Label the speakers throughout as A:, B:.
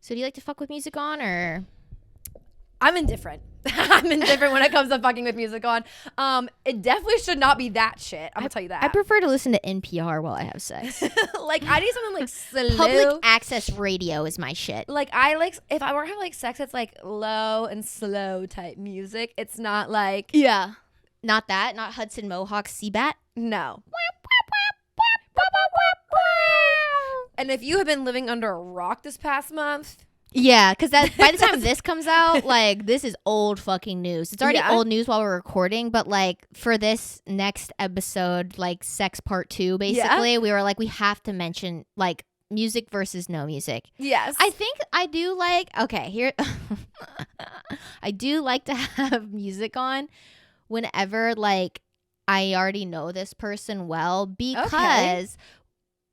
A: So do you like to fuck with music on, or?
B: I'm indifferent. I'm indifferent when it comes to fucking with music on. It definitely should not be that shit. I'm gonna tell you that.
A: I prefer to listen to NPR while I have sex.
B: Like, I need something like slow.
A: Public access radio is my shit.
B: Like, I like, if I were to have like sex, it's like low and slow type music. It's not like,
A: Yeah. Not that. Not Hudson Mohawk Seabat.
B: no. And if you have been living under a rock this past month,
A: Yeah, because that by the time this comes out, like, this is old fucking news. It's already old news while we're recording, but like for this next episode, like sex part 2, basically, we were like, we have to mention like music versus no music.
B: yes.
A: I think I do like, okay, here, I do like to have music on whenever like I already know this person well, because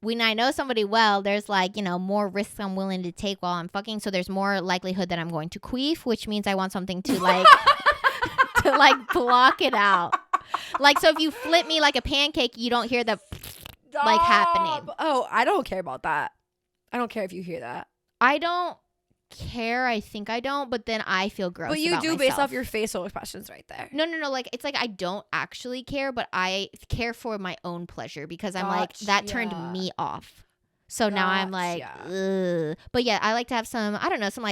A: when I know somebody well, there's like, you know, more risks I'm willing to take while I'm fucking. So there's more likelihood that I'm going to queef, which means I want something to like, to like block it out. Like, so if you flip me like a pancake, you don't hear the like happening.
B: Oh, I don't care about that. I don't care if you hear that.
A: I don't care. I think I don't, but then I feel gross.
B: But you
A: about
B: do
A: myself.
B: based off your facial expressions right there.
A: No. Like, it's like I don't actually care, but I care for my own pleasure because I'm like, that turned me off. So now I'm like, ugh. But yeah, I like to have some, I don't know, some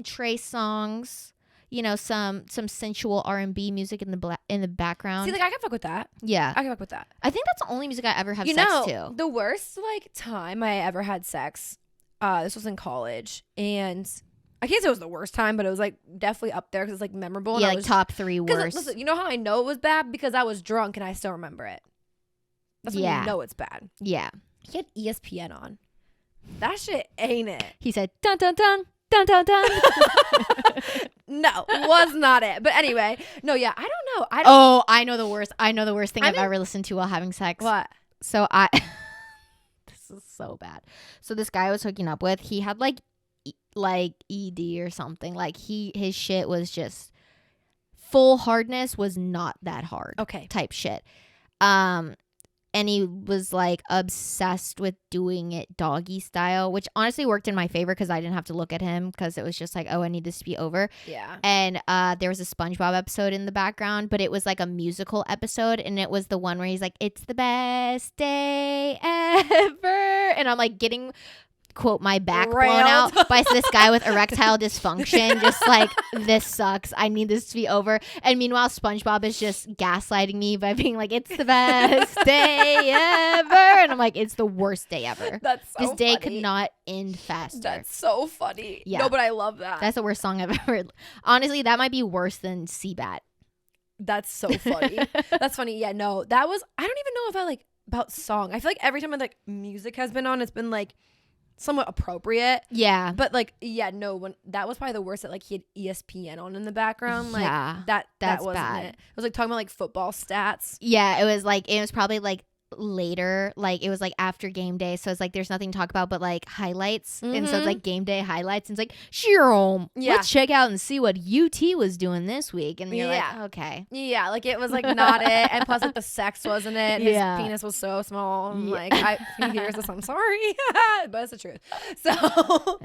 A: Trey songs, you know, some sensual R&B music in the background.
B: See, like, I can fuck with that.
A: Yeah.
B: I can fuck with that.
A: I think that's the only music I ever have
B: You
A: sex
B: know,
A: to.
B: the worst, like, time I ever had sex, this was in college, and I can't say it was the worst time, but it was, like, definitely up there because it's, like, memorable.
A: Yeah,
B: and
A: like top 3 worst.
B: Listen, you know how I know it was bad? Because I was drunk and I still remember it. That's when you know it's bad.
A: Yeah.
B: He had ESPN on. That shit ain't it.
A: He said, dun, dun, dun, dun, dun, dun.
B: No, was not it. But anyway, no, yeah, I don't know.
A: I know the worst. I know the worst thing I've ever listened to while having sex.
B: What?
A: So this is so bad. So this guy I was hooking up with, he had like ED or something. Like his shit was just full hardness was not that hard.
B: Okay.
A: Type shit. And he was like obsessed with doing it doggy style, which honestly worked in my favor because I didn't have to look at him because it was just like, oh, I need this to be over.
B: Yeah.
A: And there was a SpongeBob episode in the background, but it was like a musical episode, and it was the one where he's like, "It's the best day ever," and I'm like getting, quote, my back blown out by this guy with erectile dysfunction, just like, this sucks, I need this to be over. And meanwhile SpongeBob is just gaslighting me by being like, "It's the best day ever," and I'm like, it's the worst day ever.
B: That's so
A: this day
B: funny.
A: could not end faster.
B: That's so funny.
A: Yeah.
B: No, but I love that.
A: That's the worst song I've ever. Honestly, that might be worse than Seabat.
B: That's so funny. That's funny. Yeah, no, that was, I don't even know if I like about song. I feel like every time like music has been on, it's been like somewhat appropriate.
A: Yeah.
B: But like, yeah, no, when that was probably the worst, that like he had ESPN on in the background. Like,
A: Yeah,
B: that
A: that's
B: wasn't
A: bad.
B: it. It was like talking about like football stats.
A: Yeah, it was probably like later, like it was like after game day, so it's like there's nothing to talk about but like highlights. And so it's like game day highlights, and it's like, sure, let's check out and see what UT was doing this week. And you're like, okay.
B: Yeah, like it was like not it. And plus like the sex wasn't it. His penis was so small. I'm like, if he hears this, I'm sorry. But it's the truth. So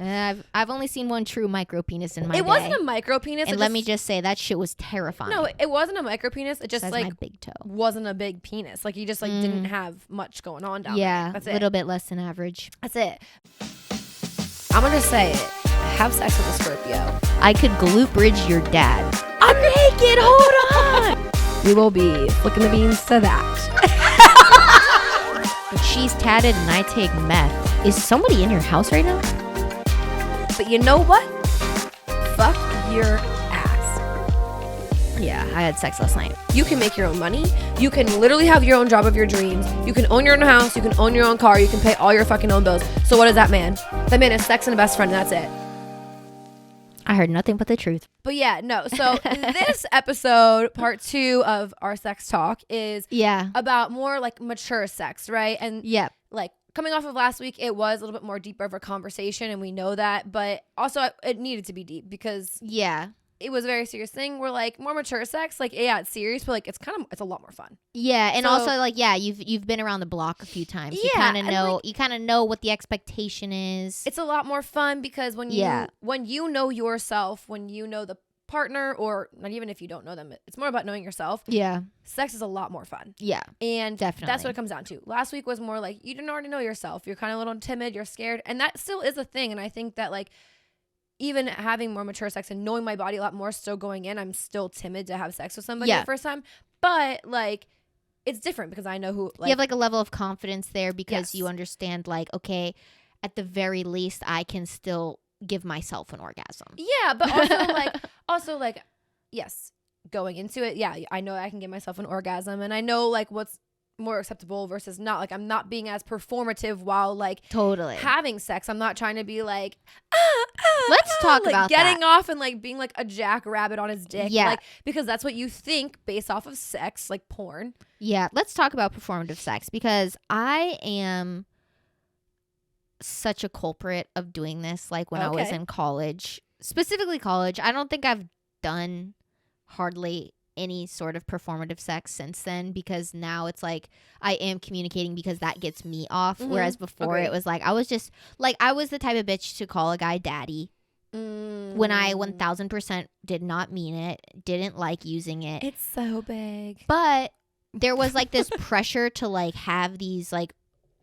A: I've only seen one true micro penis in my day.
B: It wasn't a micro penis.
A: And let me just say, that shit was terrifying.
B: No, it wasn't a micro penis. It just
A: That's
B: like
A: my big toe.
B: wasn't a big penis. Like he just like didn't have much going on down there. That's
A: a
B: it.
A: little bit less than average.
B: That's it. I'm gonna just say it. Have sex with a Scorpio.
A: I could glute bridge your dad.
B: I'm naked. Hold on. We will be flicking the beans to that.
A: But she's tatted and I take meth. Is somebody in your house right now?
B: But you know what? Fuck your ass.
A: Yeah, I had sex last night.
B: You can make your own money. You can literally have your own job of your dreams. You can own your own house. You can own your own car. You can pay all your fucking own bills. So what is that man? That man is sex and a best friend, and that's it.
A: I heard nothing but the truth.
B: But yeah, no. So this episode, part 2 of our sex talk, is about more like mature sex, right? And like coming off of last week, it was a little bit more deeper of a conversation, and we know that. But also, it needed to be deep because it was a very serious thing. We're like more mature sex, like yeah, it's serious, but like it's a lot more fun.
A: Yeah, and so, also like you've been around the block a few times. You kind of know you kind of know what the expectation is.
B: It's a lot more fun because when you know yourself, when you know the partner, or not even if you don't know them, it's more about knowing yourself.
A: Yeah,
B: sex is a lot more fun.
A: Yeah,
B: and
A: definitely
B: that's what it comes down to. Last week was more like you didn't already know yourself. You're kind of a little timid. You're scared, and that still is a thing. And I think that like even having more mature sex and knowing my body a lot more, still going in, I'm still timid to have sex with somebody the first time. But like it's different because I know who. Like,
A: you have like a level of confidence there because you understand like, okay, at the very least, I can still give myself an orgasm.
B: Yeah, but also like yes, going into it, yeah, I know I can give myself an orgasm, and I know like what's more acceptable versus not. Like I'm not being as performative while like having sex. I'm not trying to be like
A: let's talk
B: like
A: about
B: getting off and like being like a jackrabbit on his dick.
A: Yeah,
B: like because that's what you think based off of sex, like porn.
A: Yeah, let's talk about performative sex because I am such a culprit of doing this. Like when I was in college, specifically college, I don't think I've done hardly any sort of performative sex since then, because now it's like I am communicating because that gets me off. Whereas before it was like I was just like I was the type of bitch to call a guy daddy when I 1000% did not mean it, didn't like using it.
B: It's so big.
A: But there was like this pressure to like have these like,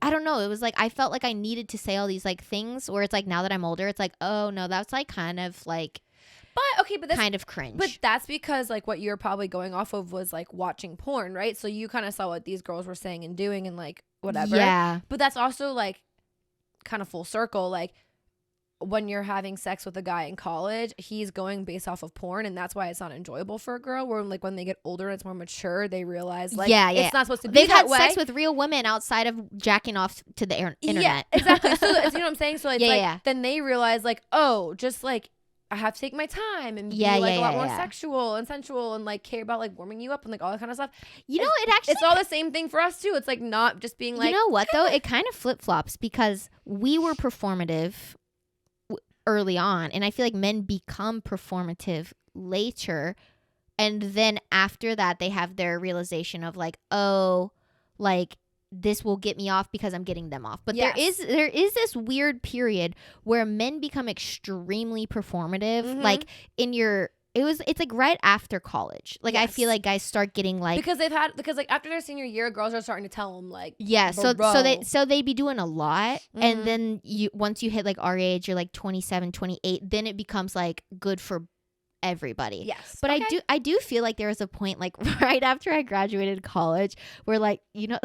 A: I don't know. It was like I felt like I needed to say all these like things where it's like now that I'm older, it's like, oh no, that's like kind of like,
B: but that's
A: kind of cringe.
B: But that's because like what you're probably going off of was like watching porn, right? So you kind of saw what these girls were saying and doing and like whatever.
A: Yeah.
B: But that's also like kind of full circle. Like when you're having sex with a guy in college, he's going based off of porn, and that's why it's not enjoyable for a girl. Where like when they get older and it's more mature, they realize like it's not supposed to be
A: They've
B: that
A: had sex with real women outside of jacking off to the internet.
B: Yeah, exactly. So you know what I'm saying? So it's then they realize like, oh, just like I have to take my time and be like a lot more sexual and sensual and like care about like warming you up and like all that kind of stuff.
A: You know, it actually
B: it's all the same thing for us too. It's like not just being like,
A: you know what though? It kind of flip flops because we were performative early on, and I feel like men become performative later, and then after that they have their realization of like, oh, like this will get me off because I'm getting them off. But there is this weird period where men become extremely performative, like it's like right after college. Like I feel like guys start getting like
B: because like after their senior year, girls are starting to tell them like
A: so they'd be doing a lot, and then once you hit like our age, you're like 27, 28, then it becomes like good for everybody.
B: Yes,
A: but I do feel like there was a point like right after I graduated college where like you know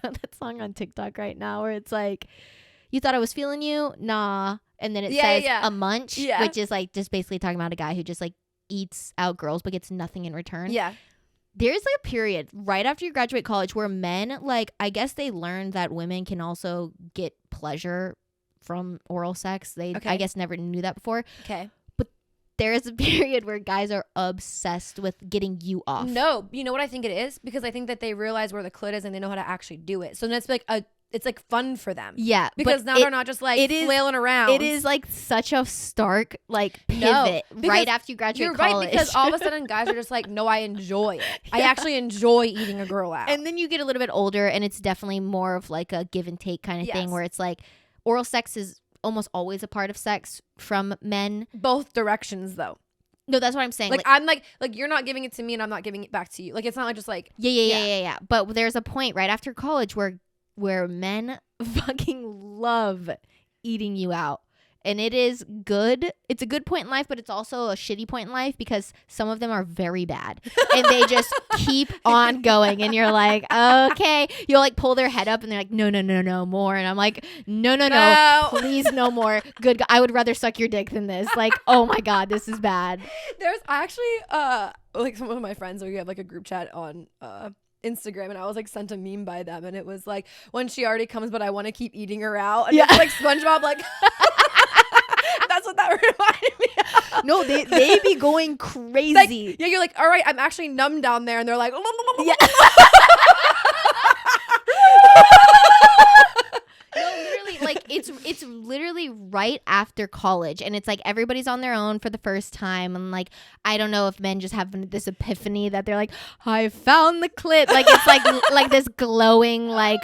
A: that song on TikTok right now where it's like, you thought I was feeling you, nah, and then it says a munch, which is like just basically talking about a guy who just like eats out girls but gets nothing in return. There's like a period right after you graduate college where men, like, I guess they learned that women can also get pleasure from oral sex. I guess never knew that before. But there is a period where guys are obsessed with getting you off.
B: No, you know what I think it is? Because I think that they realize where the clit is and they know how to actually do it. So then it's like it's like fun for them.
A: Yeah.
B: Because now they're not just like flailing around.
A: It is like such a stark like pivot right after you graduate college. You're right,
B: because all of a sudden guys are just like, no, I enjoy it. I actually enjoy eating a girl out.
A: And then you get a little bit older and it's definitely more of like a give and take kind of thing where it's like oral sex is almost always a part of sex from men.
B: Both directions though.
A: No, that's what I'm saying.
B: Like I'm like you're not giving it to me and I'm not giving it back to you. Like it's not like just like
A: yeah. But there's a point right after college where men fucking love eating you out. And it is good. It's a good point in life, but it's also a shitty point in life because some of them are very bad. And they just keep on going. And you're like, okay. You'll like pull their head up and they're like, no, more. And I'm like, no, please no more. Good. I would rather suck your dick than this. Like, oh my God, this is bad.
B: There's actually like some of my friends, we have like a group chat on Instagram, and I was like sent a meme by them, and it was like, when she already comes but I want to keep eating her out, and it's like SpongeBob like that's what that reminded me of.
A: No, they be going crazy.
B: Like, you're like, all right, I'm actually numb down there, and they're like
A: literally like it's literally right after college, and it's like everybody's on their own for the first time, and like I don't know if men just have this epiphany that they're like, I found the clit, like it's like this glowing like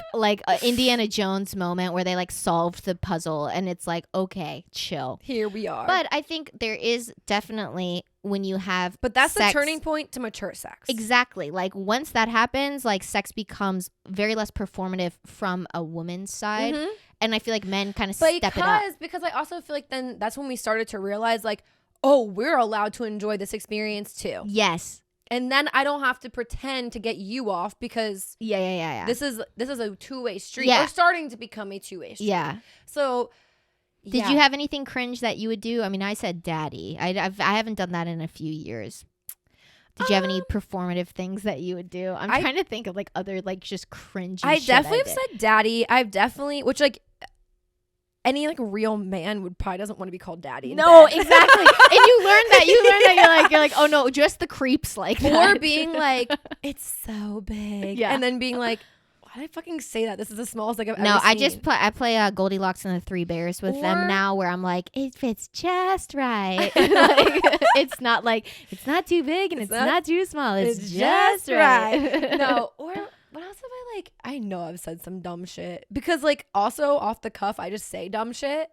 A: Indiana Jones moment where they like solved the puzzle, and it's like, okay, chill,
B: here we are.
A: But I think there is definitely when you have
B: but that's
A: sex,
B: the turning point to mature sex.
A: Exactly. Like once that happens, like sex becomes very less performative from a woman's side.
B: Mm-hmm.
A: And I feel like men kind of step it up.
B: Because I also feel like then that's when we started to realize like, oh, we're allowed to enjoy this experience too.
A: Yes.
B: And then I don't have to pretend to get you off because
A: yeah.
B: This is a two-way street.
A: Yeah.
B: We're starting to become a two-way street.
A: Yeah.
B: So
A: did you have anything cringe that you would do? I mean, I said daddy. I haven't done that in a few years. Did you have any performative things that you would do? I'm trying to think of like other like just cringy
B: I
A: shit
B: definitely
A: have
B: said daddy. I've definitely, which like any like real man would probably doesn't want to be called daddy.
A: No, exactly. And you learn that. You're like, oh no, just the creeps like that.
B: Or being like, it's so big.
A: Yeah.
B: And then being like, why did I fucking say that? This is the smallest like I've ever
A: No,
B: seen.
A: I just Play Goldilocks and the Three Bears with them now, where I'm like, it fits just right. Like, it's not too big and it's not too small. It's just right.
B: No, or what else have I like? I know I've said some dumb shit because like also off the cuff, I just say dumb shit.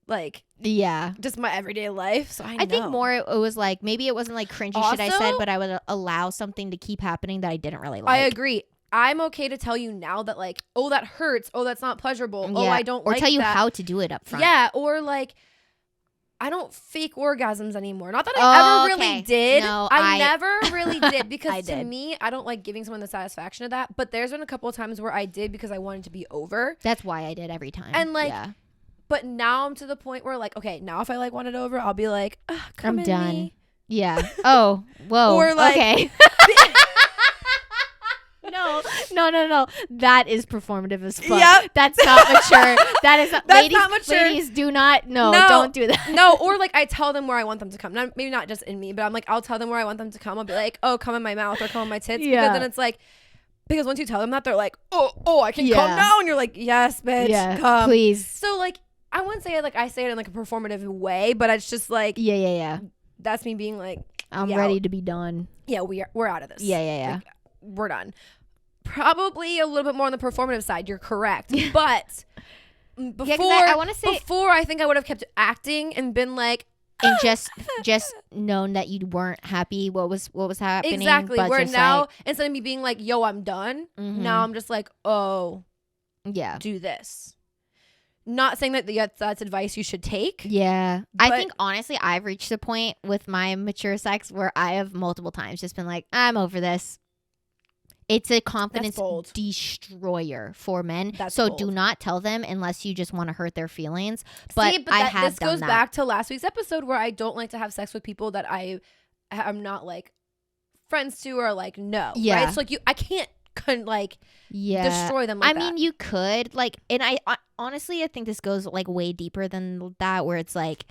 B: Like,
A: yeah,
B: just my everyday life. So I
A: think more it was like maybe it wasn't like cringy
B: also,
A: shit I said, but I would allow something to keep happening that I didn't really like.
B: I agree. I'm okay to tell you now that like, oh, that hurts. Oh, that's not pleasurable.
A: Yeah.
B: Oh, I don't
A: or
B: like
A: tell you
B: that.
A: how to do it up front.
B: Yeah, or like, I don't fake orgasms anymore. Not that I ever really did.
A: No,
B: I never really did because
A: to
B: me, I don't like giving someone the satisfaction of that. But there's been a couple of times where I did because I wanted to be over.
A: That's why I did every time.
B: And like, but now I'm to the point where like, okay, now if I like want it over, I'll be like, come
A: I'm done.
B: Me.
A: Yeah. Oh, whoa.
B: Or like,
A: okay. No. That is performative as fuck.
B: Yep.
A: That's not mature. That's
B: not mature.
A: Ladies, do not. No, don't do that.
B: No, or like I tell them where I want them to come. Maybe not just in me, but I'm like, I'll tell them where I want them to come. I'll be like, oh, come in my mouth or come in my tits.
A: Yeah.
B: Because then it's like, because once you tell them that, they're like, oh, I can come now. And you're like, yes, bitch, come.
A: Please.
B: So like, I wouldn't say it like I say it in like a performative way, but it's just like,
A: yeah.
B: That's me being like,
A: I'm ready to be done.
B: Yeah, we're out of this.
A: Yeah.
B: Like, we're done. Probably a little bit more on the performative side. You're correct, but before
A: I want to say
B: before I think I would have kept acting and been like,
A: and just known that you weren't happy what was happening.
B: Exactly.
A: But
B: where now
A: like,
B: instead of me being like, yo, I'm done. Now I'm just like, oh,
A: yeah,
B: do this. Not saying that that's advice you should take.
A: Yeah. I think honestly I've reached a point with my mature sex where I have multiple times just been like, I'm over this. It's a confidence destroyer for men. So do not tell them unless you just want to hurt their feelings. But this goes
B: back to last week's episode where I don't like to have sex with people that I'm not like friends to or like no.
A: Yeah.
B: Right? So like I can't destroy them like that.
A: I mean, you could like, and I honestly I think this goes like way deeper than that, where it's like,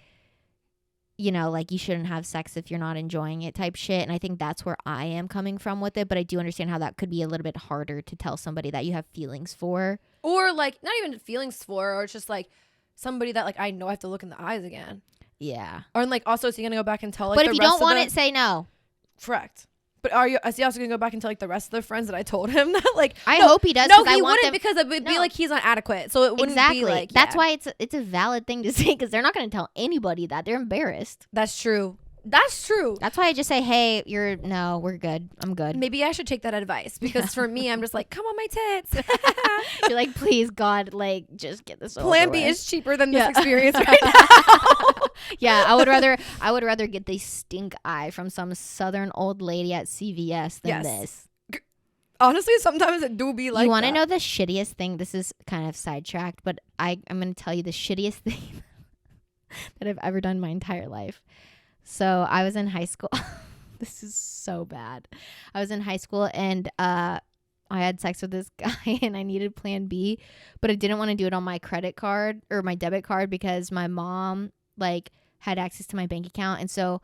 A: you know, like you shouldn't have sex if you're not enjoying it type shit. And I think that's where I am coming from with it. But I do understand how that could be a little bit harder to tell somebody that you have feelings for.
B: Or like not even feelings for, or it's just like somebody that like I know I have to look in the eyes again.
A: Yeah.
B: Or like also is he gonna go back and tell like
A: but if you don't want it, say no.
B: Correct. But is he also gonna go back and tell like the rest of the friends that I told him that like
A: I hope he does.
B: No, he wouldn't because it would be like he's not adequate. So it wouldn't be like
A: that's why it's a valid thing to say because they're not gonna tell anybody that they're embarrassed.
B: That's true. That's true.
A: That's why I just say, hey, we're good. I'm good.
B: Maybe I should take that advice because for me, I'm just like, come on my tits.
A: You're like, please God, like just get this over
B: Plan B
A: with.
B: is cheaper than this experience right now.
A: Yeah, I would rather get the stink eye from some southern old lady at CVS than this.
B: Honestly, sometimes it do be like
A: you want to know the shittiest thing? This is kind of sidetracked, but I'm going to tell you the shittiest thing that I've ever done in my entire life. So I was in high school. This is so bad. I was in high school and I had sex with this guy and I needed plan B, but I didn't want to do it on my credit card or my debit card because my mom like had access to my bank account. And so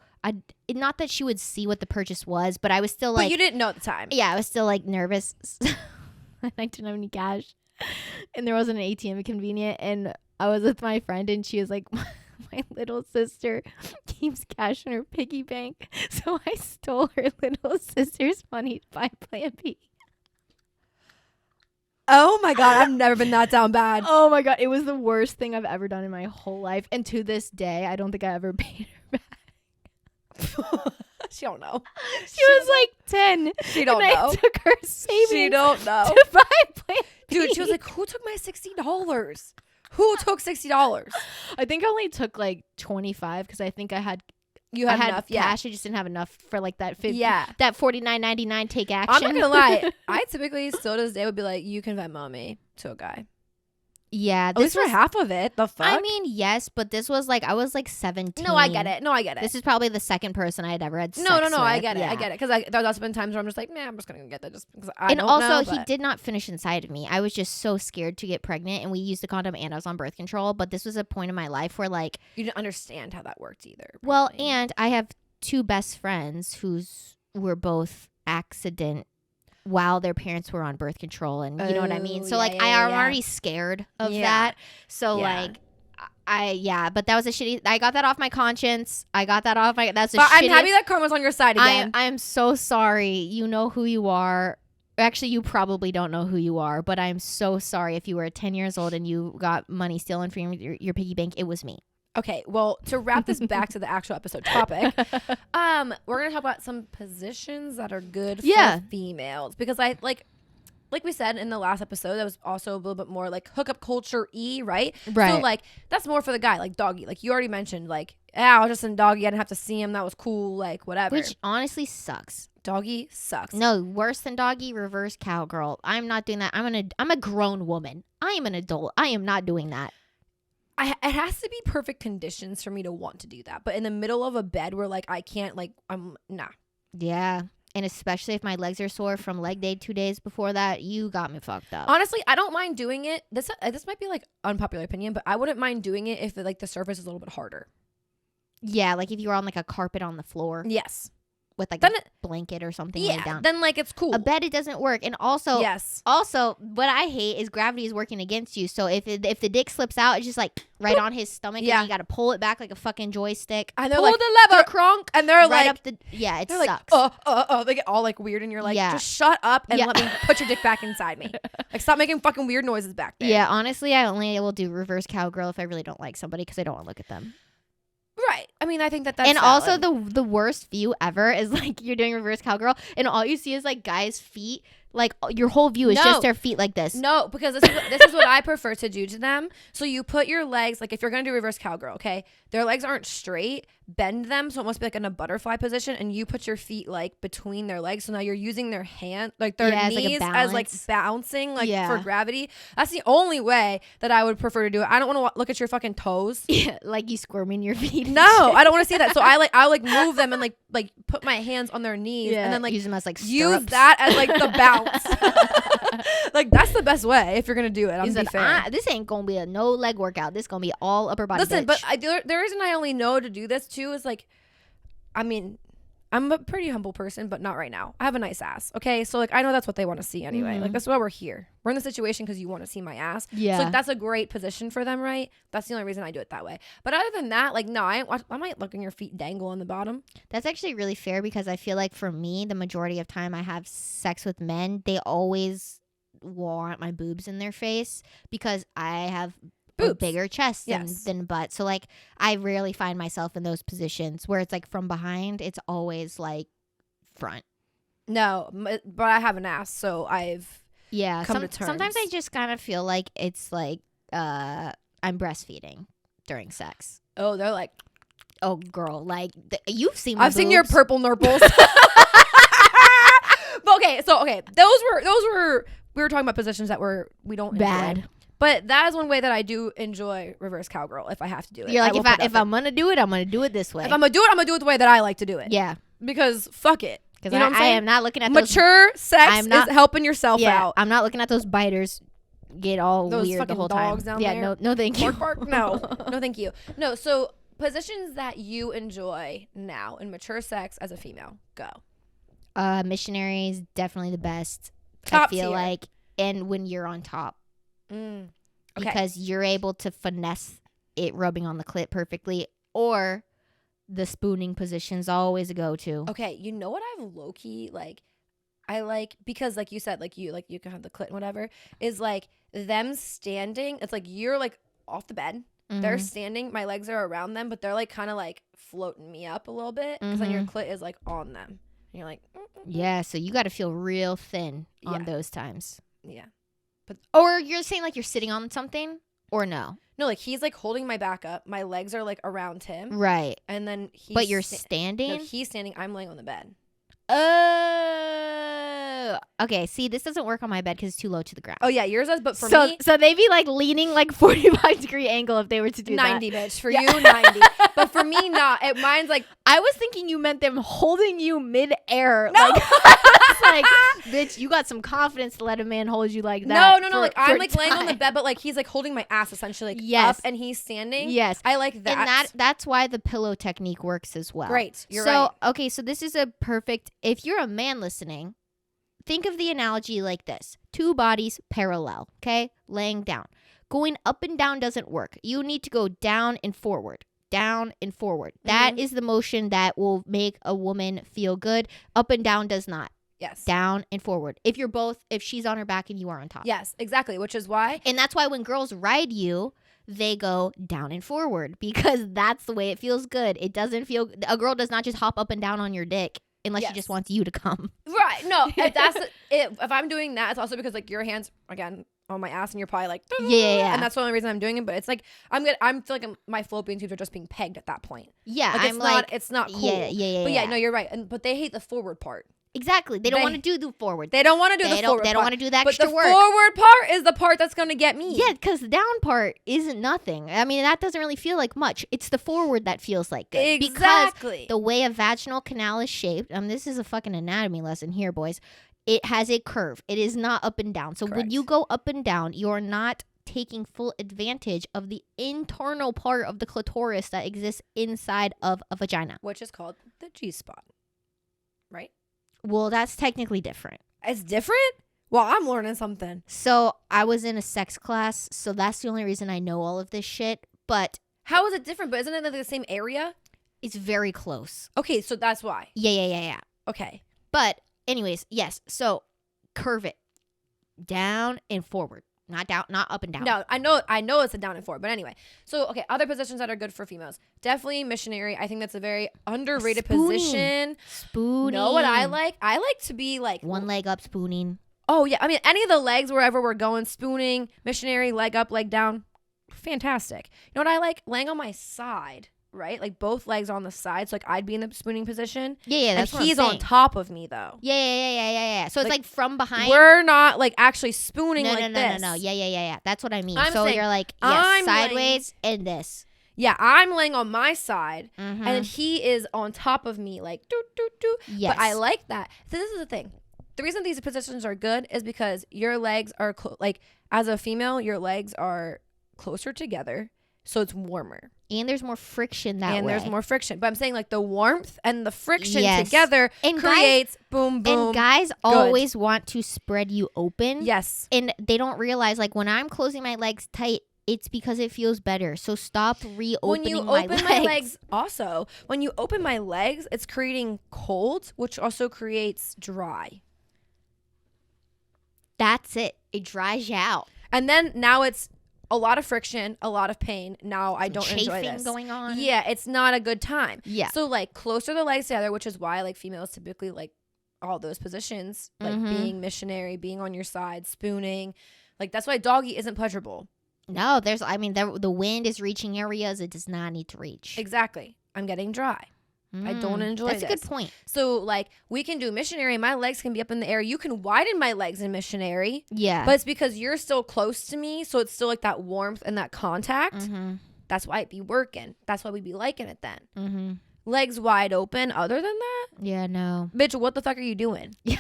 A: not that she would see what the purchase was, but I was still like,
B: but you didn't know at the time.
A: Yeah. I was still like nervous. I didn't have any cash. and there wasn't an ATM convenient, and I was with my friend, and she was like, my little sister keeps cash in her piggy bank, so I stole her little sister's money to buy Plan B.
B: Oh my God, I've never been that down bad.
A: Oh my God, it was the worst thing I've ever done in my whole life, and to this day, I don't think I ever paid her back.
B: She don't know.
A: She was like 10.
B: She don't
A: and
B: know.
A: I took her savings.
B: She don't know.
A: To buy Plan B.
B: Dude, she was like, who took my $60? Who took $60?
A: I think I only took like 25 because I think I had
B: enough,
A: cash. I just didn't have enough for like that 50,
B: that
A: $49.99 take action.
B: I'm not gonna lie. I typically still to this day would be like, you can Venmo me to a guy.
A: Yeah,
B: At least for half of it. The fuck?
A: I mean, yes, but this was like I was like 17.
B: No, I get it.
A: This is probably the second person I had ever had sex
B: No,
A: with.
B: I get it. I get it. Because there's been times where I'm just like, man, I'm just gonna get that just because I
A: and
B: don't
A: also,
B: know.
A: he did not finish inside of me. I was just so scared to get pregnant, and we used a condom, and I was on birth control. But this was a point in my life where like
B: you didn't understand how that worked either. Probably.
A: Well, and I have two best friends were both accident while their parents were on birth control, and you know what I mean. So like I'm already scared of that. So like but that was a shitty. I got that off my conscience. That's a
B: but
A: shitty.
B: I'm happy that karma's on your side again.
A: I am so sorry. You know who you are. Actually, you probably don't know who you are, but I'm so sorry if you were 10 years old and you got money stolen from your piggy bank. It was me.
B: Okay, well, to wrap this back to the actual episode topic, we're gonna talk about some positions that are good for females because I like we said in the last episode, that was also a little bit more like hookup culture right? So like that's more for the guy, like doggy. Like you already mentioned, like I was just in doggy, I didn't have to see him, that was cool, like whatever.
A: Which honestly sucks.
B: Doggy sucks.
A: No, worse than doggy, reverse cowgirl. I'm not doing that. I'm a grown woman. I am an adult. I am not doing that.
B: It has to be perfect conditions for me to want to do that. But in the middle of a bed where like I can't, like I'm nah.
A: Yeah. And especially if my legs are sore from leg day 2 days before that, you got me fucked up.
B: Honestly, I don't mind doing it. This might be like unpopular opinion, but I wouldn't mind doing it if like the surface is a little bit harder.
A: Yeah, like if you were on like a carpet on the floor.
B: Yes.
A: With like a blanket or something laid down.
B: Then like it's cool.
A: A bed, it doesn't work. And also, what I hate is gravity is working against you. So if the dick slips out, it's just like right on his stomach, and you got to pull it back like a fucking joystick.
B: And they're pull like, the lever, crunk, and they're
A: right
B: like,
A: up the it
B: they're
A: sucks.
B: Like, they get all like weird, and you're like, just shut up and let me put your dick back inside me. Like, stop making fucking weird noises back there.
A: Yeah, honestly, I only will do reverse cowgirl if I really don't like somebody because I don't want to look at them.
B: Right. I mean, I think that's
A: and
B: valid.
A: Also the worst view ever is like you're doing reverse cowgirl and all you see is like guys' feet. Like your whole view is just their feet like this.
B: No, because this is what I prefer to do to them. So you put your legs, like if you're going to do reverse cowgirl, okay, their legs aren't straight, bend them so it must be like in a butterfly position, and you put your feet like between their legs. So now you're using their hand, like their knees as like bouncing like for gravity. That's the only way that I would prefer to do it. I don't want to look at your fucking toes.
A: Yeah, like you squirming your feet.
B: No, I don't want to see that. So I move them and like put my hands on their knees and then like
A: use them as like stirrups.
B: Use that as like the bounce. Like that's the best way if you're gonna do it. I'm be fair.
A: This ain't gonna be a no leg workout. This gonna be all upper body.
B: Listen,
A: bitch.
B: but the reason I only know to do this too is like, I mean, I'm a pretty humble person, but not right now. I have a nice ass. Okay, so like I know that's what they want to see anyway.
A: Mm-hmm.
B: Like that's why we're here. We're in the situation because you want to see my ass.
A: Yeah.
B: So like that's a great position for them, right? That's the only reason I do it that way. But other than that, like no, I might look in your feet dangle on the bottom.
A: That's actually really fair because I feel like for me, the majority of time I have sex with men, they always want my boobs in their face because I have a bigger chest than butt. So like I rarely find myself in those positions where it's like from behind. It's always like front.
B: No, but I have an ass, so I've come to terms.
A: Sometimes I just kind of feel like it's like I'm breastfeeding during sex.
B: Oh, they're like,
A: oh girl, like you've seen my
B: I've
A: boobs.
B: seen your purple nurples. But okay, those were we were talking about positions that we don't
A: bad.
B: Enjoy. But that is one way that I do enjoy reverse cowgirl if I have to do it.
A: You're like, if I'm gonna do it, I'm gonna do it this way.
B: If I'm gonna do it, I'm gonna do it the way that I like to do it.
A: Yeah.
B: Because fuck it.
A: Because you know I am not looking at
B: mature sex is helping yourself out.
A: I'm not looking at those biters get all
B: those
A: weird the whole
B: dogs
A: time.
B: Down there.
A: No, thank you.
B: Bark. No, thank you. No, so positions that you enjoy now in mature sex as a female, go.
A: Missionaries, definitely the best.
B: Top
A: I feel
B: tier.
A: like, and when you're on top.
B: Okay.
A: Because you're able to finesse it rubbing on the clit perfectly, or the spooning position's always a go-to.
B: Okay, you know what I've low-key, like, I like, because like you said, like you can have the clit and whatever, is like them standing. It's like you're like off the bed. They're standing. My legs are around them, but they're like kind of like floating me up a little bit because then your clit is like on them. And you're like,
A: yeah. So you got to feel real thin on those times.
B: Yeah.
A: But or you're saying like you're sitting on something or no?
B: No, like he's like holding my back up. My legs are like around him.
A: Right.
B: And then
A: but you're standing?
B: No, he's standing. I'm laying on the bed.
A: Oh, okay. See, this doesn't work on my bed because it's too low to the ground.
B: Oh yeah, yours does. But for me,
A: so they'd be like leaning like 45-degree angle if they were to do
B: 90,
A: that.
B: bitch. For you, 90. But for me, not. Mine's like,
A: I was thinking you meant them holding you mid-air.
B: No.
A: Like, bitch, you got some confidence to let a man hold you like that.
B: No. Like I'm like laying on the bed, but like he's like holding my ass essentially, like up, and he's standing.
A: Yes,
B: I like that.
A: And that's why the pillow technique works as well.
B: Great, you're right.
A: So okay, so this is a perfect. If you're a man listening, think of the analogy like this: 2 bodies parallel. Okay, laying down. Going up and down doesn't work. You need to go down and forward. Down and forward. That is the motion that will make a woman feel good. Up and down does not.
B: Yes.
A: Down and forward. If she's on her back and you are on top.
B: Yes, exactly. Which is why.
A: And that's why when girls ride you, they go down and forward because that's the way it feels good. It doesn't feel, a girl does not just hop up and down on your dick unless she just wants you to come.
B: Right. No, if I'm doing that, it's also because like your hands, again, on my ass and you're probably like,
A: yeah.
B: And that's the only reason I'm doing it. But it's like, I feel like my fallopian tubes are just being pegged at that point.
A: Yeah.
B: Like, it's not cool.
A: Yeah.
B: But yeah, no, you're right. But they hate the forward part.
A: Exactly. They don't want to do the forward.
B: They don't want to do the forward part.
A: They don't want to do that extra work.
B: But the forward part is the part that's going to get me.
A: Yeah, because the down part isn't nothing. I mean, that doesn't really feel like much. It's the forward that feels like good.
B: Exactly.
A: Because the way a vaginal canal is shaped, this is a fucking anatomy lesson here, boys. It has a curve. It is not up and down. So when you go up and down, you're not taking full advantage of the internal part of the clitoris that exists inside of a vagina.
B: Which is called the G-spot. Right?
A: Well, that's technically different.
B: It's different? Well, I'm learning something.
A: So I was in a sex class, so that's the only reason I know all of this shit. But
B: how is it different? But isn't it like the same area?
A: It's very close.
B: Okay, so that's why.
A: Yeah.
B: Okay.
A: But anyways, yes. So curve it down and forward. Not down, not up and down.
B: No, I know it's a down and forward. But anyway, so okay, other positions that are good for females. Definitely missionary. I think that's a very underrated position.
A: Spooning.
B: Know what I like? I like to be like
A: one leg up, spooning.
B: Oh yeah, I mean any of the legs wherever we're going, spooning, missionary, leg up, leg down, fantastic. You know what I like? Laying on my side. Right, like both legs on the side, so like I'd be in the spooning position.
A: Yeah, that's
B: and
A: what
B: he's
A: I'm
B: on top of me though.
A: Yeah. So it's like from behind.
B: We're not like actually spooning
A: this.
B: No.
A: Yeah. That's what I mean.
B: I'm
A: so
B: saying,
A: you're like sideways and this.
B: Yeah, I'm laying on my side,
A: and
B: then he is on top of me, like do.
A: Yes.
B: But I like that. So this is the thing. The reason these positions are good is because your legs are like as a female, your legs are closer together, so it's warmer.
A: And there's more friction that way.
B: And there's more friction. But I'm saying like the warmth and the friction together creates boom, boom.
A: And guys always want to spread you open.
B: Yes.
A: And they don't realize like when I'm closing my legs tight, it's because it feels better. So stop reopening my legs. When you open my legs,
B: also, when you open my legs, it's creating cold, which also creates dry.
A: That's it. It dries you out.
B: And then now it's a lot of friction, a lot of pain. Now I don't enjoy this.
A: Going on.
B: Yeah, it's not a good time.
A: Yeah.
B: So like closer the legs together, which is why like females typically like all those positions, like being missionary, being on your side, spooning. Like that's why doggy isn't pleasurable.
A: No, the wind is reaching areas it does not need to reach.
B: Exactly. I'm getting dry. I don't enjoy
A: this.
B: That's
A: a good point.
B: So, like, we can do missionary. My legs can be up in the air. You can widen my legs in missionary.
A: Yeah.
B: But it's because you're still close to me. So, it's still like that warmth and that contact. That's why it be working. That's why we be liking it then. Legs wide open. Other than that?
A: Yeah, no.
B: Bitch, what the fuck are you doing? Yeah.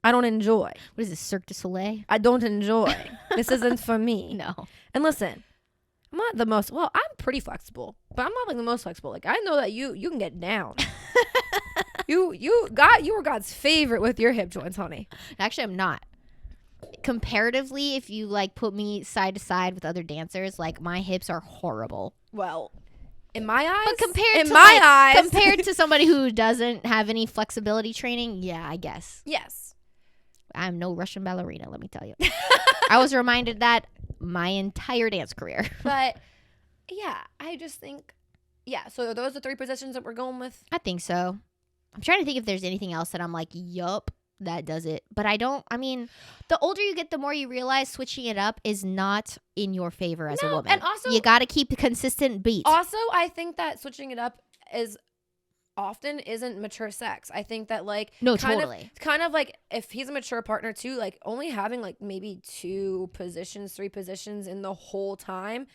B: I don't enjoy.
A: What is this, Cirque du Soleil?
B: I don't enjoy. This isn't for me.
A: No.
B: And listen. I'm not the most, well, I'm pretty flexible, but I'm not like the most flexible. Like, I know that you can get down. you were God's favorite with your hip joints, honey.
A: Actually, I'm not. comparatively, if you like put me side to side with other dancers, like my hips are horrible.
B: Well, in my eyes,
A: but compared to somebody who doesn't have any flexibility training, yeah, I guess.
B: Yes.
A: I'm no Russian ballerina, let me tell you. I was reminded that my entire dance career.
B: But yeah, I just think, so are those the 3 positions that we're going with?
A: I think so. I'm trying to think if there's anything else that I'm like, yup, that does it. But I mean, the older you get, the more you realize switching it up is not in your favor as a woman.
B: And also,
A: you got to keep a consistent beat.
B: Also, I think that switching it up isn't mature sex. I think that like kind of like if he's a mature partner too, like only having like maybe 2 positions, 3 positions in the whole time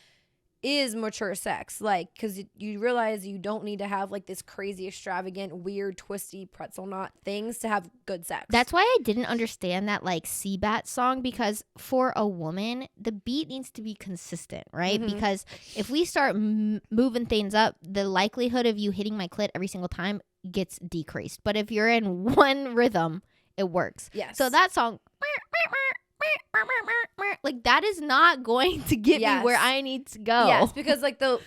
B: is mature sex. Like, because you realize you don't need to have like this crazy extravagant weird twisty pretzel knot things to have good sex.
A: That's why I didn't understand that like Seabat song, because for a woman the beat needs to be consistent, right? Mm-hmm. Because if we start moving things up, the likelihood of you hitting my clit every single time gets decreased. But if you're in one rhythm, it works.
B: Yes.
A: So that song, like that is not going to get me where I need to go.
B: Yes, because like you're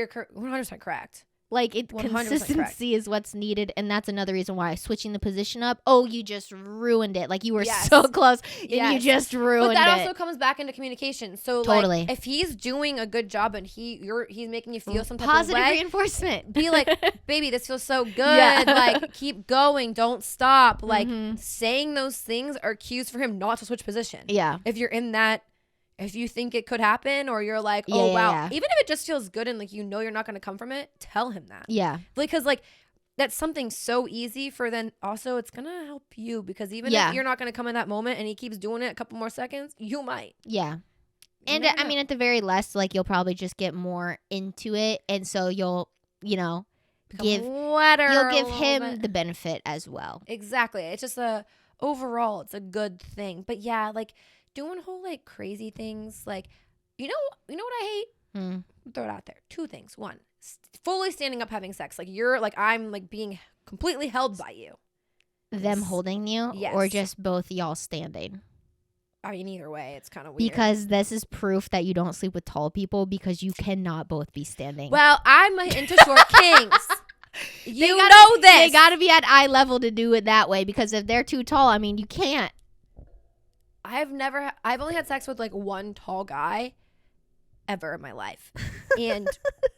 B: 100% correct.
A: Like consistency is what's needed, and that's another reason why switching the position up. Oh, you just ruined it. Like you were so close, and you just ruined it.
B: But that also comes back into communication. So totally, like, if he's doing a good job and he's making you feel some type
A: positive
B: of way,
A: reinforcement.
B: Be like, baby, this feels so good. Yeah. Like keep going, don't stop. Like saying those things are cues for him not to switch position.
A: Yeah,
B: if you're in that. If you think it could happen, or you're like, oh, wow. Yeah. Even if it just feels good and like you're not going to come from it, tell him that.
A: Yeah.
B: Because like that's something so easy for then also it's going to help you, because even if you're not going to come in that moment and he keeps doing it a couple more seconds, you might.
A: Yeah. And I mean, at the very least, like you'll probably just get more into it. And so you'll give him the benefit as well.
B: Exactly. It's just overall, it's a good thing. But yeah, like, doing whole like crazy things, like you know what I hate? Throw it out there. 2 things. 1, fully standing up having sex. Like you're like I'm like being completely held by you.
A: Them holding you, or just both y'all standing.
B: I mean, either way, it's kind of weird.
A: Because this is proof that you don't sleep with tall people, because you cannot both be standing.
B: Well, I'm into short kings. You know this.
A: They got to be at eye level to do it that way, because if they're too tall, I mean, you can't.
B: I've only had sex with like 1 tall guy ever in my life, and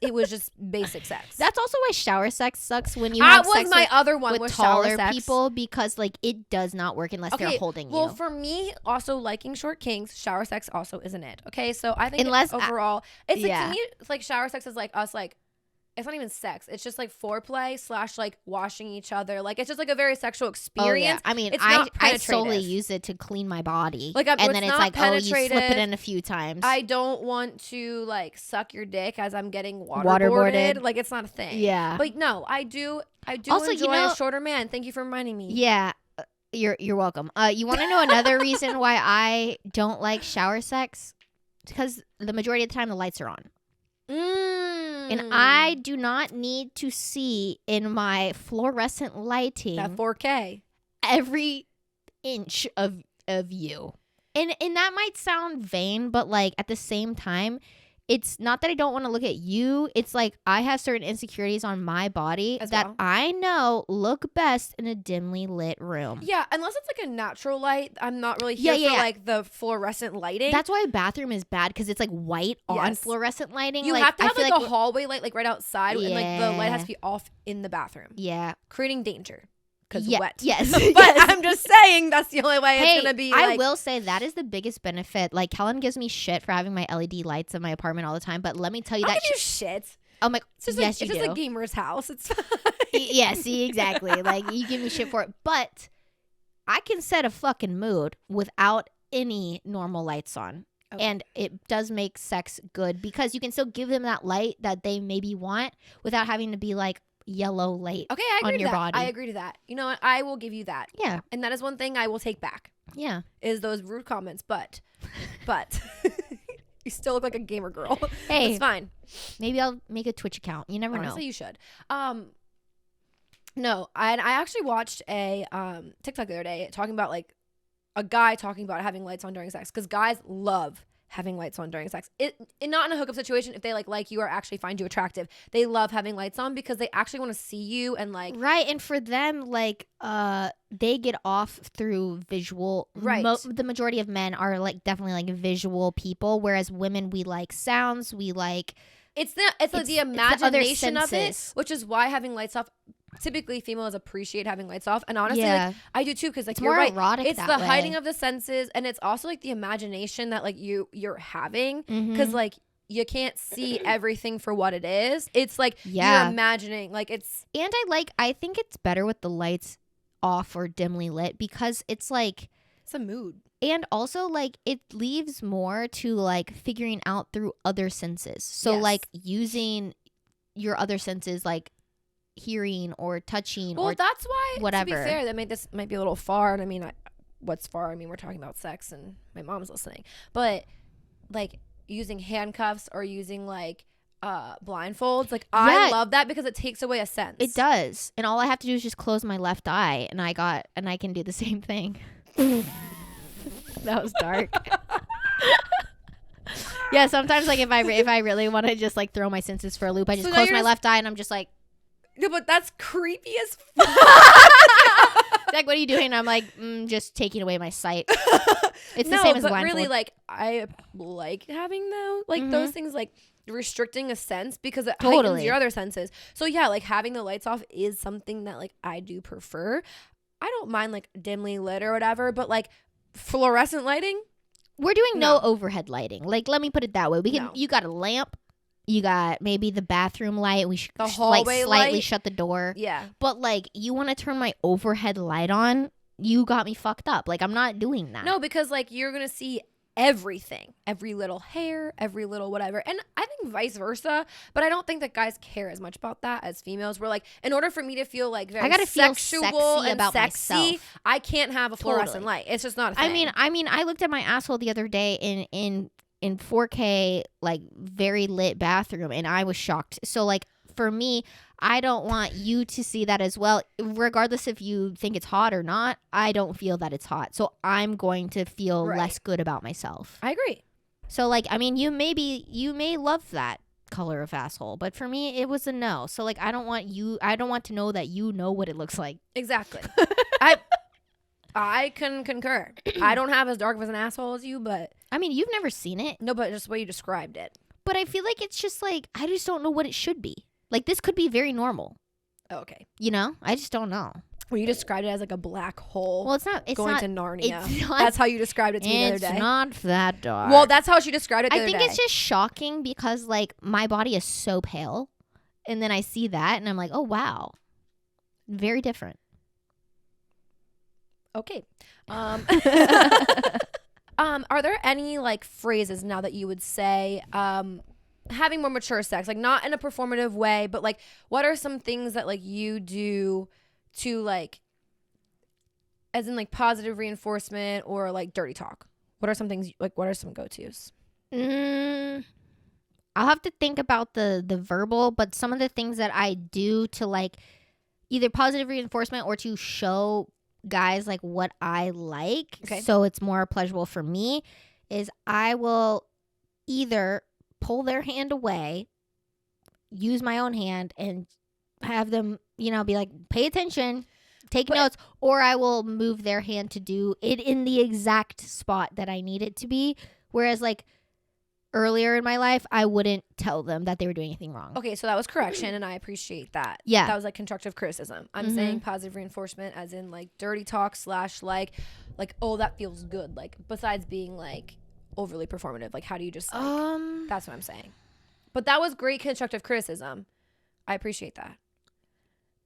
B: it was just basic sex.
A: That's also why shower sex sucks when you have sex with taller people, because like it does not work unless they're holding you.
B: Well, for me, also liking short kings, shower sex also isn't it. Okay, so I think overall, it's like to me, it's like shower sex is like us like. It's not even sex. It's just like foreplay / like washing each other. Like it's just like a very sexual experience.
A: Oh, yeah. I mean, I solely use it to clean my body. Like, and then it's like, oh, you slip it in a few times.
B: I don't want to like suck your dick as I'm getting waterboarded. Like it's not a thing.
A: Yeah.
B: But no, I do also enjoy a shorter man. Thank you for reminding me.
A: Yeah. You're welcome. You want to know another reason why I don't like shower sex? Because the majority of the time the lights are on. And I do not need to see in my fluorescent lighting
B: that 4K
A: every inch of you. And that might sound vain, but like at the same time, it's not that I don't want to look at you. It's like I have certain insecurities on my body I know look best in a dimly lit room.
B: Yeah, unless it's like a natural light. I'm not really here for like the fluorescent lighting.
A: That's why a bathroom is bad, because it's like white on fluorescent lighting.
B: You have to have like a hallway light like right outside, and like the light has to be off in the bathroom.
A: Yeah.
B: Creating danger. Because wet.
A: Yes.
B: But I'm just saying that's the only way it's going to be.
A: I will say that is the biggest benefit. Like, Kellen gives me shit for having my LED lights in my apartment all the time. But let me tell you
B: I
A: that
B: give you shit.
A: I'm like,
B: it's just
A: yes,
B: like,
A: you do.
B: It's just a gamer's house. It's fine.
A: Yeah, see, exactly. Like, you give me shit for it. But I can set a fucking mood without any normal lights on. Okay. And it does make sex good, because you can still give them that light that they maybe want without having to be like, yellow light on your body.
B: I agree to that. You know what? I will give you that.
A: Yeah.
B: And that is one thing I will take back.
A: Yeah.
B: Is those rude comments. But you still look like a gamer girl.
A: Hey.
B: It's fine.
A: Maybe I'll make a Twitch account. You never know.
B: Honestly, you should. No, I actually watched a TikTok the other day talking about like a guy talking about having lights on during sex, because guys love having lights on during sex. It not in a hookup situation. If they like you or actually find you attractive, they love having lights on because they actually want to see you and like
A: right. And for them, like they get off through visual.
B: Right.
A: The majority of men are like definitely like visual people, whereas women, we like sounds, we like
B: it's the imagination
A: the
B: of it, which is why having lights off. Typically, females appreciate having lights off, and honestly, like, I do too. Because like
A: it's
B: you're
A: more
B: right,
A: erotic.
B: It's
A: that
B: the
A: way.
B: hiding of the senses, and it's also like the imagination that like you're having, because like you can't see everything for what it is. It's like you're imagining, like it's.
A: And I think it's better with the lights off or dimly lit because it's like
B: it's a mood,
A: and also like it leaves more to like figuring out through other senses. So like using your other senses, like hearing or touching.
B: Well, that's why.
A: Whatever.
B: To be fair, this might be a little far, and I mean, what's far? I mean, we're talking about sex, and my mom's listening, but like using handcuffs or using like blindfolds, like I love that because it takes away a sense.
A: It does, and all I have to do is just close my left eye, and I can do the same thing. That was dark. Yeah, sometimes like if I really want to just like throw my senses for a loop, I just close my left eye, and I'm just like.
B: No, but that's creepy as fuck.
A: Like, what are you doing? And I'm like, just taking away my sight. It's the same as blindfold.
B: No, but really, like, I like having those things, like restricting a sense because it heightens your other senses. So yeah, like having the lights off is something that like I do prefer. I don't mind like dimly lit or whatever, but like fluorescent lighting.
A: We're doing no overhead lighting. Like, let me put it that way. You got a lamp. You got maybe the bathroom light. We should
B: the hallway
A: slightly
B: light.
A: Shut the door.
B: Yeah.
A: But like, you want to turn my overhead light on? You got me fucked up. Like, I'm not doing that.
B: No, because like you're gonna see everything, every little hair, every little whatever, and I think vice versa. But I don't think that guys care as much about that as females. We're like, in order for me to feel like very sexual and
A: about
B: sexy,
A: myself.
B: I can't have a fluorescent light. It's just not a thing.
A: I mean, I looked at my asshole the other day in 4K, like very lit bathroom, and I was shocked. So like for me, I don't want you to see that as well, regardless if you think it's hot or not. I don't feel that it's hot, so I'm going to feel less good about myself.
B: I agree.
A: So like, I mean, you may love that color of asshole, but for me it was a no. So like, I don't want to know that you know what it looks like.
B: Exactly. I can concur. I don't have as dark of an asshole as you, but
A: I mean, you've never seen it.
B: No, but just the way you described it.
A: But I feel like it's just like, I just don't know what it should be. Like, this could be very normal.
B: Oh, okay.
A: You know? I just don't know.
B: Well, you described it as like a black hole.
A: Well, it's not. It's
B: going
A: not,
B: to Narnia.
A: It's not,
B: that's how you described it to me the other day.
A: It's not that dark.
B: Well, that's how she described it the other day.
A: I think it's just shocking because, like, my body is so pale. And then I see that and I'm like, oh, wow. Very different.
B: Okay. Are there any, like, phrases now that you would say, having more mature sex, like not in a performative way, but like what are some things that like you do to like, as in like positive reinforcement or like dirty talk? What are some things, like what are some go-tos?
A: I'll have to think about the verbal, but some of the things that I do to like either positive reinforcement or to show guys like what I like, so it's more pleasurable for me, is I will either pull their hand away, use my own hand, and have them, you know, be like, pay attention, take notes, or I will move their hand to do it in the exact spot that I need it to be. Whereas like earlier in my life, I wouldn't tell them that they were doing anything wrong.
B: Okay, so that was correction, and I appreciate that.
A: Yeah.
B: That was like constructive criticism. I'm saying positive reinforcement as in like dirty talk / like, oh, that feels good. Like besides being like overly performative, like how do you just like, that's what I'm saying. But that was great constructive criticism. I appreciate that.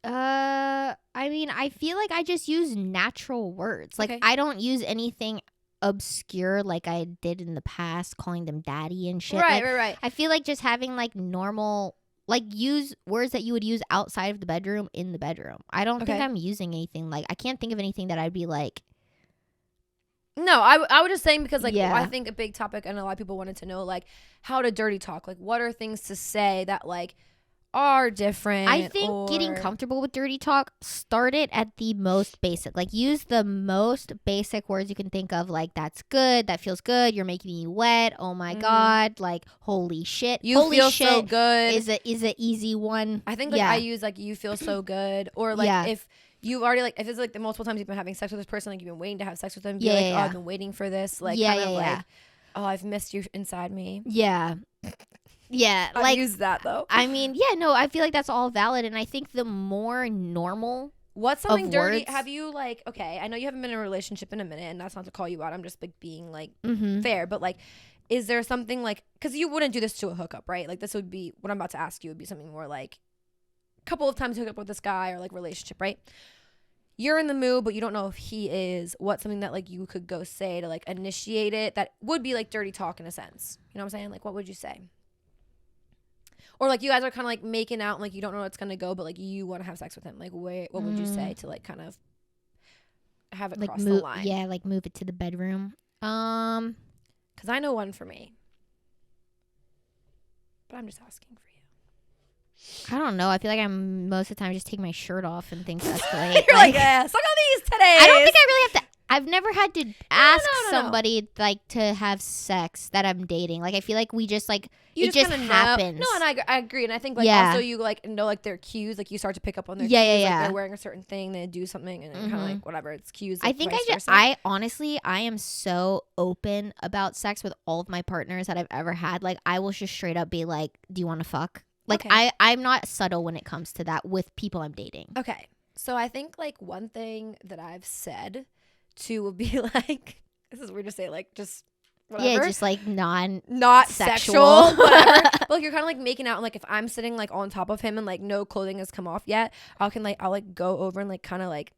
A: I mean, I feel like I just use natural words. Like I don't use anything obscure like I did in the past, calling them daddy and shit.
B: Right.
A: I feel like just having like normal, like use words that you would use outside of the bedroom in the bedroom. I don't think I'm using anything like, I can't think of anything that I'd be like.
B: No, I was just saying because like I think a big topic and a lot of people wanted to know like how to dirty talk. Like what are things to say that like are different.
A: I think getting comfortable with dirty talk, start it at the most basic. Like, use the most basic words you can think of. Like, that's good. That feels good. You're making me wet. Oh my God. Like, holy shit.
B: You feel so good.
A: Is a easy one.
B: I think like I use like you feel so good, or like if you've already like if it's like the multiple times you've been having sex with this person, like you've been waiting to have sex with them, be like, oh, I've been waiting for this. Like like, oh, I've missed you inside me.
A: Yeah. Yeah,
B: I use that though.
A: I mean, yeah, no, I feel like that's all valid, and I think the more normal.
B: What's something dirty? Words, have you like? Okay, I know you haven't been in a relationship in a minute, and that's not to call you out. I'm just like being like fair, but like, is there something like? Because you wouldn't do this to a hookup, right? Like this would be what I'm about to ask you would be something more like a couple of times hook up with this guy or like relationship, right? You're in the mood, but you don't know if he is. What's something that like you could go say to like initiate it that would be like dirty talk in a sense? You know what I'm saying? Like, what would you say? Or like you guys are kind of like making out and like you don't know what's gonna go, but like you want to have sex with him. Like what would you say to like kind of have it
A: like
B: cross the line?
A: Yeah, like move it to the bedroom.
B: Because I know one for me, but I'm just asking for you.
A: I don't know. I feel like I'm most of the time just take my shirt off and things escalate.
B: You're like, yeah, suck on these today.
A: I don't think I really have to. I've never had to ask somebody like to have sex that I'm dating. Like I feel like we just like it just happens.
B: No, and I agree, and I think like also you like know like their cues. Like you start to pick up on their cues. Like they're wearing a certain thing, they do something, and kind of like whatever. It's cues. Like,
A: I think I honestly I am so open about sex with all of my partners that I've ever had. Like I will just straight up be like, "Do you want to fuck?" Like I'm not subtle when it comes to that with people I'm dating.
B: Okay, so I think like one thing that I've said to would be like, this is weird to say, like just whatever.
A: Yeah, just like
B: not sexual, whatever. But like you're kind of like making out, and like if I'm sitting like on top of him and like no clothing has come off yet, I'll go over and like kind of like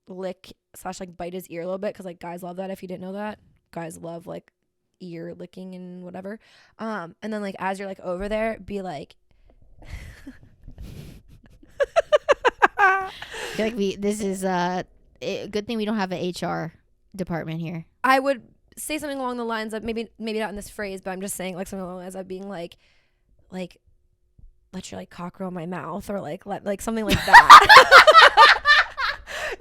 B: lick / like bite his ear a little bit, because like guys love that. If you didn't know that, guys love like ear licking and whatever. And then like as you're like over there, be like.
A: I feel like this is a good thing we don't have an HR department here.
B: I would say something along the lines of maybe not in this phrase, but I'm just saying like something along the lines of being like let your like cock roll my mouth, or like let something like that.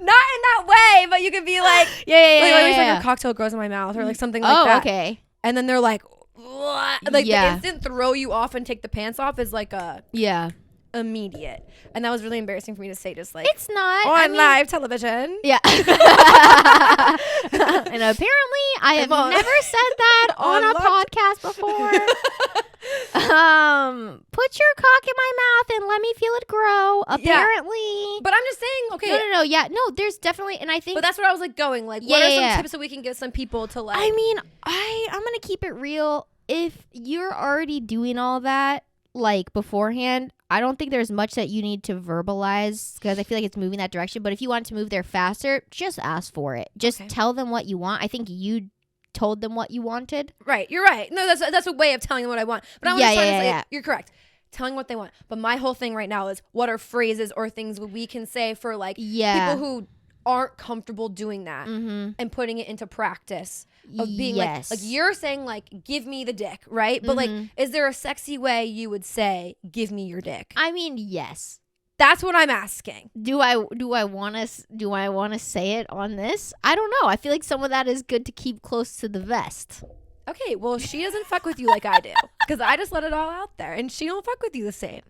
B: Not in that way, but you could be like like your cocktail grows in my mouth, or like something like that.
A: Okay.
B: And then they're like, what? Like the instant throw you off and take the pants off is like a immediate. And that was really embarrassing for me to say, just like
A: it's not
B: on live television.
A: Yeah. And apparently I have never said that on a podcast before. Put your cock in my mouth and let me feel it grow. Apparently.
B: But I'm just saying, okay.
A: No. Yeah. No, there's definitely, and I think.
B: But that's where I was like going. Like, what are some tips that we can give some people to like.
A: I mean, I'm going to keep it real. If you're already doing all that, like beforehand, I don't think there's much that you need to verbalize, because I feel like it's moving that direction. But if you want to move there faster, just ask for it. Just tell them what you want. I think you told them what you wanted.
B: Right. You're right. No, that's a way of telling them what I want. But I'm just trying to say, you're correct. Telling what they want. But my whole thing right now is what are phrases or things we can say for like people who aren't comfortable doing that and putting it into practice of being like you're saying like give me the dick, right? But like is there a sexy way you would say give me your dick?
A: I mean, yes.
B: That's what I'm asking.
A: Do I want to say it on this? I don't know. I feel like some of that is good to keep close to the vest.
B: Okay, well, she doesn't fuck with you like I do, because I just let it all out there, and she don't fuck with you the same.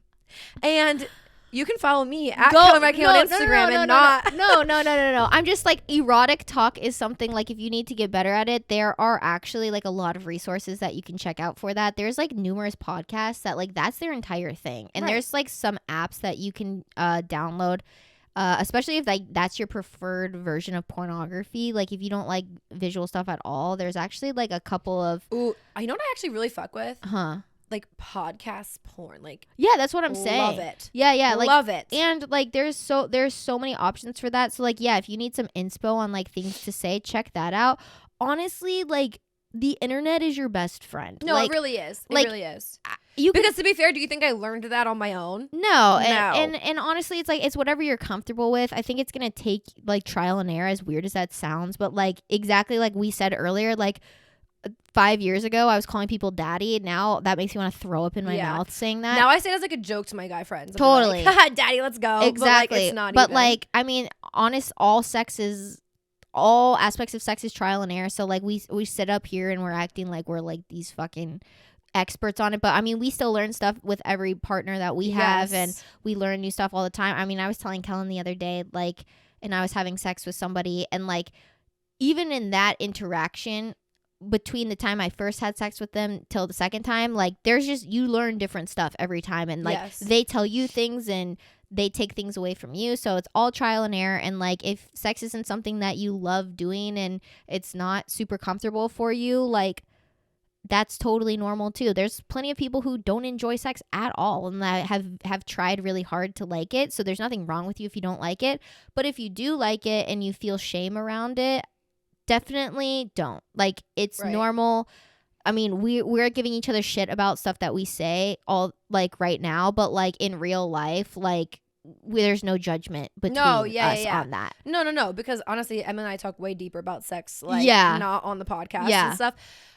B: And you can follow me at Kellen on Instagram
A: No. I'm just like, erotic talk is something like, if you need to get better at it, there are actually like a lot of resources that you can check out for that. There's like numerous podcasts that like that's their entire thing, and there's like some apps that you can download. Especially if like that's your preferred version of pornography. Like if you don't like visual stuff at all, there's actually like a couple of.
B: Ooh, you know what I actually really fuck with? Like podcast porn. Like
A: that's what I'm saying.
B: Love it.
A: Yeah. Like
B: love it.
A: And like there's so many options for that. So like if you need some inspo on like things to say, check that out. Honestly, like the internet is your best friend.
B: No,
A: like,
B: it really is. It
A: like,
B: really is. Because to be fair, do you think I learned that on my own?
A: No. And honestly, it's like, it's whatever you're comfortable with. I think it's going to take like trial and error, as weird as that sounds. But like exactly like we said earlier, like 5 years ago I was calling people daddy. Now that makes me want to throw up in my mouth saying that.
B: Now I say it as like a joke to my guy friends.
A: Totally.
B: Like, daddy, let's go.
A: Exactly.
B: But like, it's not
A: but
B: even.
A: like, I mean, honest, all aspects of sex is trial and error. So like we sit up here and we're acting like we're like these fucking experts on it, but I mean we still learn stuff with every partner that we have, and we learn new stuff all the time. I mean, I was telling Kellen the other day, like, and I was having sex with somebody, and like even in that interaction between the time I first had sex with them till the second time, like there's just, you learn different stuff every time, and like they tell you things and they take things away from you. So it's all trial and error. And like if sex isn't something that you love doing and it's not super comfortable for you, like that's totally normal too. There's plenty of people who don't enjoy sex at all and that have tried really hard to like it. So there's nothing wrong with you if you don't like it. But if you do like it and you feel shame around it, definitely don't. Like, it's normal. I mean, we're giving each other shit about stuff that we say all like right now, but like in real life, like there's no judgment between us on that.
B: No, because honestly, Emma and I talk way deeper about sex, like not on the podcast and stuff.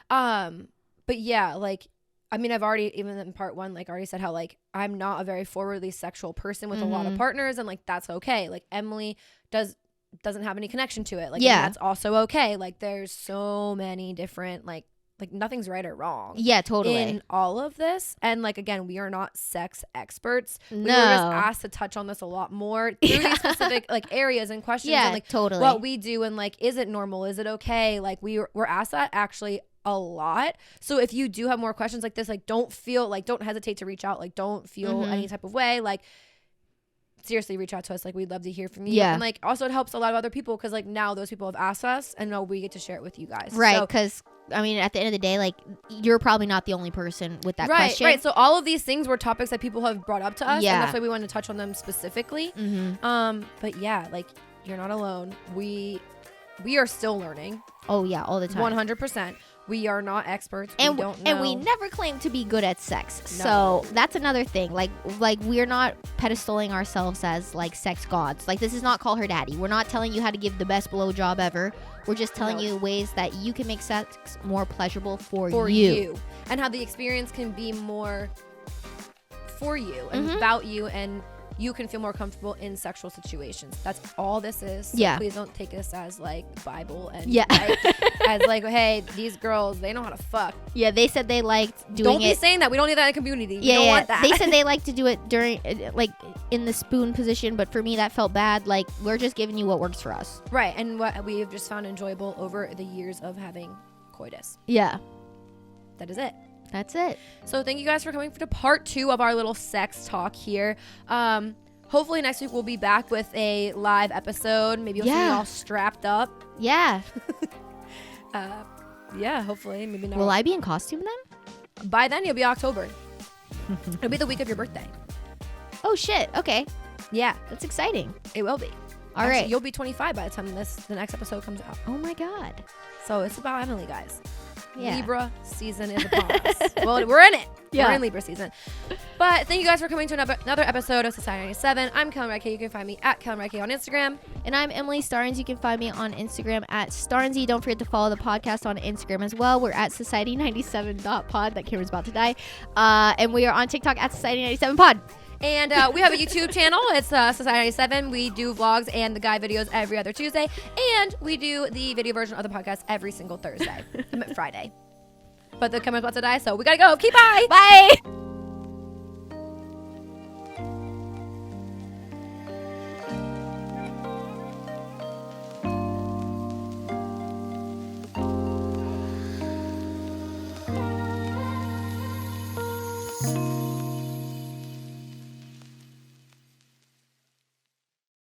B: But yeah, like, I mean, I've already, even in part one, like already said how like I'm not a very forwardly sexual person with a lot of partners, and like that's okay. Like Emily doesn't have any connection to it. Like, and that's also okay. Like there's so many different like nothing's right or wrong.
A: Yeah, totally.
B: In all of this. And like, again, we are not sex experts.
A: No.
B: We were just asked to touch on this a lot more through these specific like areas and questions.
A: Yeah,
B: and, like,
A: totally.
B: What we do and like, is it normal? Is it okay? Like we're asked that actually a lot. So if you do have more questions like this, like don't hesitate to reach out. Like don't feel any type of way. Like seriously, reach out to us. Like we'd love to hear from you.
A: Yeah.
B: And like also it helps a lot of other people because like now those people have asked us and now we get to share it with you guys.
A: Right. Because I mean, at the end of the day, like you're probably not the only person with that question.
B: Right. So all of these things were topics that people have brought up to us.
A: Yeah.
B: And that's why we wanted to touch on them specifically. But yeah, like you're not alone. We are still learning.
A: Oh yeah, all the time.
B: 100%. We are not experts.
A: And
B: we don't know.
A: And we never claim to be good at sex. No. So that's another thing. Like we're not pedestaling ourselves as like sex gods. Like this is not Call Her Daddy. We're not telling you how to give the best blowjob ever. We're just telling you ways that you can make sex more pleasurable for you.
B: And how the experience can be more for you and about you, and you can feel more comfortable in sexual situations. That's all this is. So please don't take us as like Bible and like, as like, hey, these girls, they know how to fuck.
A: Yeah, they said they liked doing it.
B: Don't be saying that. We don't need that in the community. We don't want that.
A: They said they like to do it during like in the spoon position, but for me that felt bad. Like we're just giving you what works for us.
B: Right, and what we have just found enjoyable over the years of having coitus.
A: Yeah.
B: That is it.
A: That's it.
B: So thank you guys for coming to part 2 of our little sex talk here. Hopefully next week we'll be back with a live episode. Maybe you'll see me all strapped up.
A: Yeah.
B: Yeah, hopefully. Maybe not.
A: Will I be in costume then?
B: By then you'll be October. It'll be the week of your birthday.
A: Oh shit. Okay.
B: Yeah.
A: That's exciting.
B: It will be.
A: All right.
B: You'll be 25 by the time the next episode comes out.
A: Oh my God.
B: So it's about Emily, guys.
A: Yeah.
B: Libra season is upon us. Well, we're in it.
A: Yeah.
B: We're in Libra season. But thank you guys for coming to another episode of Society 97. I'm Kellen Redkay. You can find me at Kellen Redkay on Instagram.
A: And I'm Emily Starnes. You can find me on Instagram at Starnesy. Don't forget to follow the podcast on Instagram as well. We're at society97.pod. That camera's about to die. And we are on TikTok at society97pod.
B: And we have a YouTube channel. It's Society 97. We do vlogs and the guy videos every other Tuesday. And we do the video version of the podcast every single Thursday. Friday. But the camera's about to die, so we gotta go. Okay, bye.
A: Bye.